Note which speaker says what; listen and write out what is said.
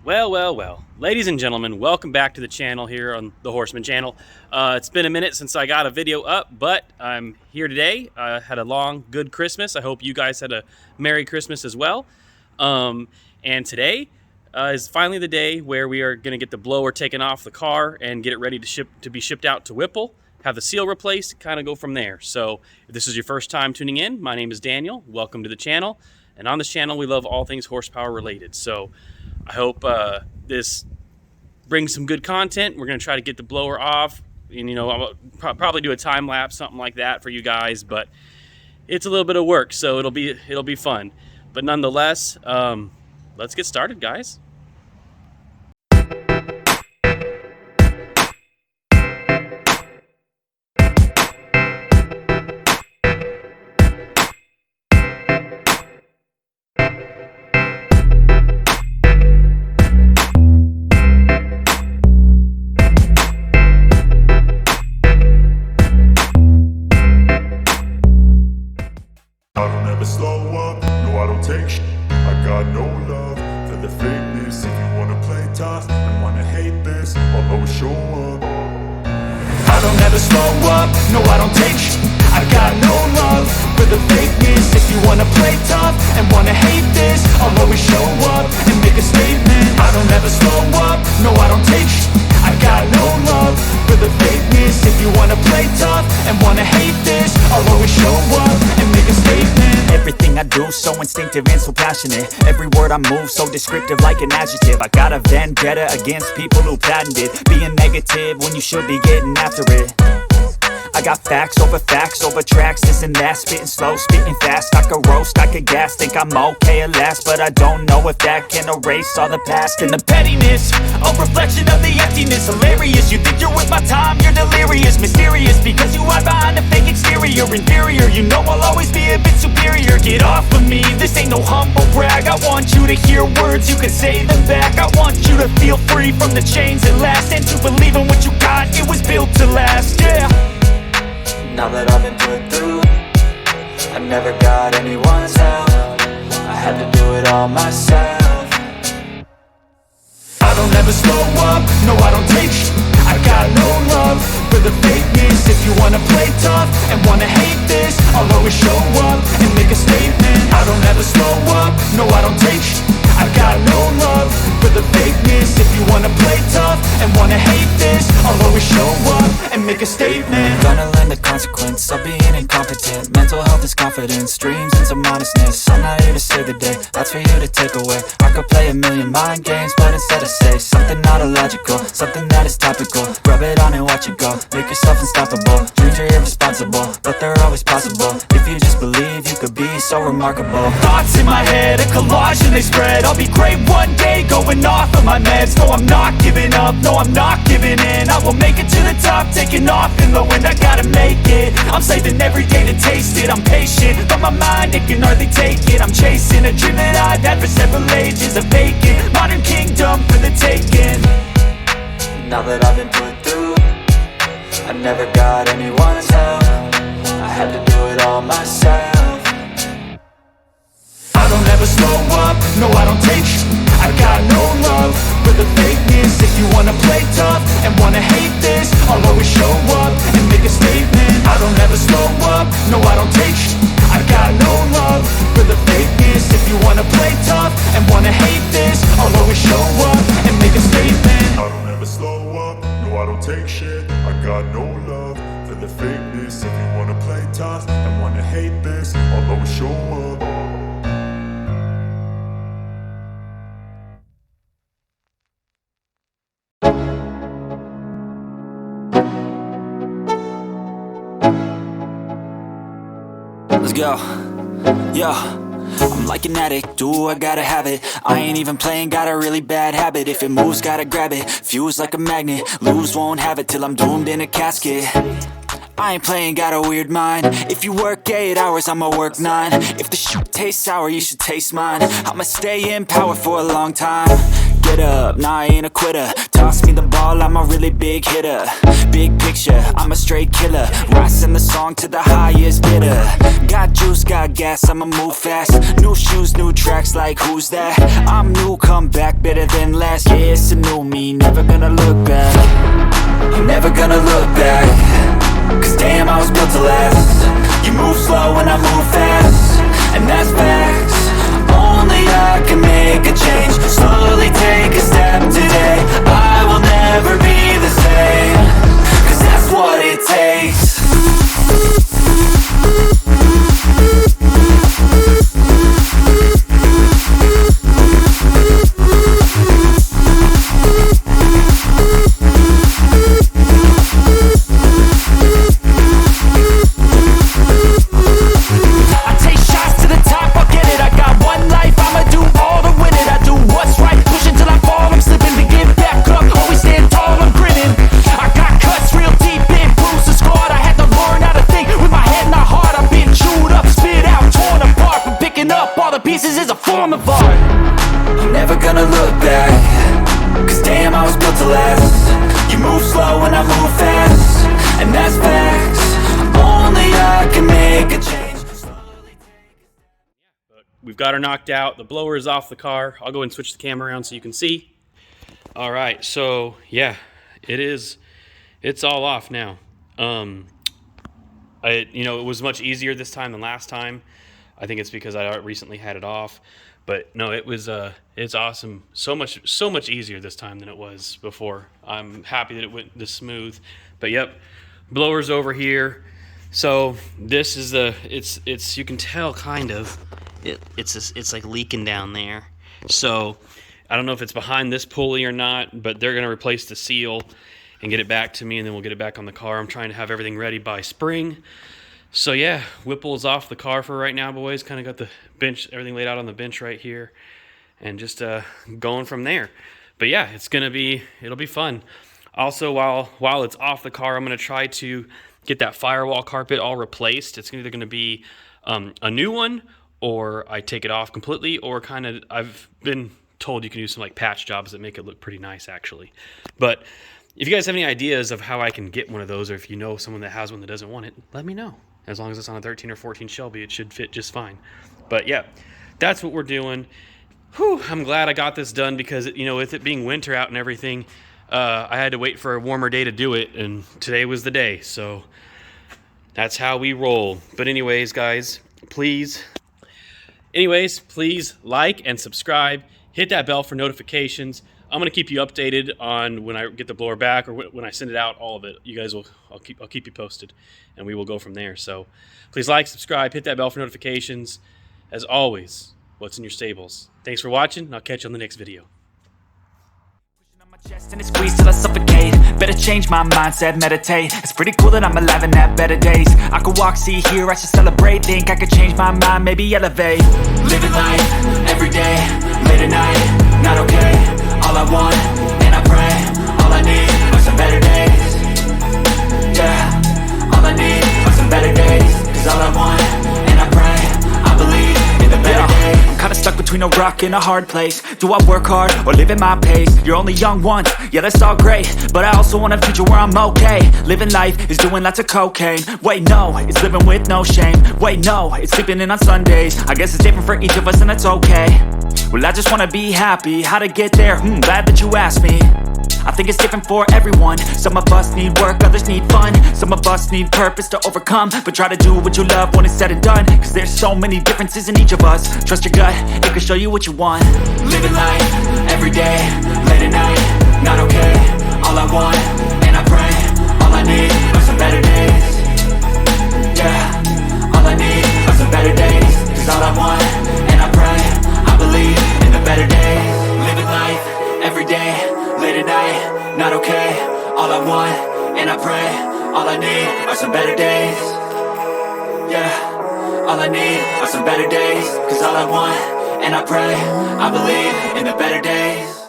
Speaker 1: Well, ladies and gentlemen, welcome back to the channel here on the Horseman channel. It's been a minute since I got a video up, but I'm here today. I had a long, good Christmas. I hope you guys had a Merry Christmas as well. And today is finally the day where we are going to get the blower taken off the car and get it ready to be shipped out to Whipple, have the seal replaced, kind of go from there. So if this is your first time tuning in, my name is Daniel. Welcome to the channel. And on this channel, we love all things horsepower related. So I hope this brings some good content. We're going to try to get the blower off, and I'll probably do a time lapse, something like that for you guys. But it's a little bit of work, so it'll be fun. But nonetheless, let's get started, guys.
Speaker 2: Slow up, no I don't take shit. I got no love for the fakeness. If you wanna play tough and wanna hate this, I'll always show up. I don't ever slow up, no I don't take shit. I got no love for the fakeness. If you wanna play tough and wanna hate this, I'll always show up and make a statement. I don't ever slow up, no I don't take shit. I got no love for the fakeness. If you wanna play tough and wanna hate this, I'll always show up and make a statement.
Speaker 3: Everything I do so instinctive and so passionate. Every word I move so descriptive like an adjective. I got a vendetta against people who patented being negative when you should be getting after it. I got facts over tracks, this and that. Spitting slow, spitting fast. I could roast, I could gas. Think I'm okay at last, but I don't know if that can erase all the past. And the pettiness, a reflection of the emptiness. Hilarious, you think you're with my time, you're delirious. Mysterious, because you hide behind a fake exterior. Inferior, you know I'll always be a bit superior. Get off of me, this ain't no humble brag. I want you to hear words, you can say them back. I want you to feel free from the chains that last, and to believe in what you got, it was built to last, yeah.
Speaker 4: Now that I've been put through, I never got anyone's help. I had to do it all myself.
Speaker 2: I don't ever slow up, no I don't take shit. I got no love for the fakeness. If you wanna play tough and wanna hate this, I'll always show up and make a statement. I don't ever slow up, no I don't take shit. I got no love for the fakeness. If you wanna play tough and wanna hate this, I'll always show up and make a statement.
Speaker 3: Gonna learn the consequence of being incompetent. Mental health is confidence, dreams and some honestness. I'm not here to save the day, that's for you to take away. I could play a million mind games, but instead I say something not illogical, something that is topical. Rub it on and watch it go, make yourself unstoppable. Dreams are irresponsible, but they're always possible. If you just believe, you could be so remarkable.
Speaker 2: Thoughts in my head, a collage and they spread. I'll be great one day, going off of my meds. No, I'm not giving up, no, I'm not giving in. I will make it to the top, taking off in the wind. I gotta make it, I'm saving every day to taste it. I'm patient, but my mind, it can hardly take it. I'm chasing a dream that I've had for several ages. A vacant, modern kingdom for the taking.
Speaker 4: Now that I've been put through, I never got anyone's help. I had to do it all myself.
Speaker 2: I don't ever slow up, no I don't take shit. I got no love for the fakeness. If you wanna play tough and wanna hate this, I'll always show up and make a statement. I don't ever slow up, no I don't take shit. I got no love for the fakeness. If you wanna play tough and wanna hate this, I'll always show up and make a statement. I don't ever slow up, no I don't take shit. I got no love for the fakeness. If you wanna play tough and wanna hate this, I'll always show up.
Speaker 3: Let's go, yeah. I'm like an addict, do I gotta have it. I ain't even playing, got a really bad habit. If it moves, gotta grab it, fuse like a magnet. Lose, won't have it till I'm doomed in a casket. I ain't playing, got a weird mind. If you work 8 hours, I'ma work 9. If the shit tastes sour, you should taste mine. I'ma stay in power for a long time. Get up, nah I ain't a quitter. Toss me the ball all, I'm a really big hitter. Big picture, I'm a straight killer. Rising the song to the highest bidder. Got juice, got gas, I'ma move fast. New shoes, new tracks, like who's that? I'm new, come back, better than last. Yeah, it's a new me, never gonna look back. I'm never gonna look back. Cause damn, I was built to last. You move slow and I move fast, and that's facts. Only I can make a change. Slowly take a step today. I will never be the same. Cause that's what it takes. Pieces is a form of art. I'm never gonna look back. Cause damn, I was built to last. You move slow and I move fast, and that's facts. Only I can make a change.
Speaker 1: We've got her knocked out. The blower is off the car. I'll go and switch the camera around so you can see. All right, so yeah, it's all off now. It was much easier this time than last time. I think it's because I recently had it off, but no, it's awesome. So much easier this time than it was before. I'm happy that it went this smooth. But yep, blower's over here. So this is it's you can tell kind of it's like leaking down there. So I don't know if it's behind this pulley or not, but they're gonna replace the seal and get it back to me, and then we'll get it back on the car. I'm trying to have everything ready by spring. So yeah, Whipple's off the car for right now, boys. Kind of got the bench, everything laid out on the bench right here, and just going from there. But yeah, it'll be fun. Also, while it's off the car, I'm gonna try to get that firewall carpet all replaced. It's either gonna be a new one, or I take it off completely, or kind of I've been told you can do some like patch jobs that make it look pretty nice actually. But if you guys have any ideas of how I can get one of those, or if you know someone that has one that doesn't want it, let me know. As long as it's on a 13 or 14 Shelby, it should fit just fine. But yeah, that's what we're doing. Whew, I'm glad I got this done because, with it being winter out and everything, I had to wait for a warmer day to do it, and today was the day. So that's how we roll. But anyways, guys, please like and subscribe. Hit that bell for notifications. I'm gonna keep you updated on when I get the blower back or when I send it out. All of it, you guys will. I'll keep you posted, and we will go from there. So, please like, subscribe, hit that bell for notifications. As always, what's in your stables? Thanks for watching, and I'll catch you on the next video.
Speaker 3: Chest and it squeeze till I suffocate. Better change my mindset, meditate. It's pretty cool that I'm alive and have better days. I could walk, see, hear, I should celebrate. Think I could change my mind, maybe elevate. Living life, every day, late at night, not okay. All I want, and I pray, all I need are some better days. Yeah, all I need are some better days. Cause all I want, and I pray, I believe in the better days. I'm kinda stuck between a rock and a hard place. Do I work hard or live at my pace? You're only young once, yeah that's all great, but I also want a future where I'm okay. Living life is doing lots of cocaine. Wait no, it's living with no shame. Wait no, it's sleeping in on Sundays. I guess it's different for each of us and that's okay. Well I just wanna be happy, how to get there? Glad that you asked me. I think it's different for everyone. Some of us need work, others need fun. Some of us need purpose to overcome. But try to do what you love when it's said and done. Cause there's so many differences in each of us. Trust your gut, it can show you what you want. Living life, every day, late at night, not okay. All I want, and I pray, all I need are some better days. Yeah, all I need are some better days. Cause all I want, and I pray, I believe in the better days. Living life, every day, late at night, not okay. All I want, and I pray, all I need are some better days. Yeah, all I need are some better days. Cause all I want, and I pray, I believe in the better days.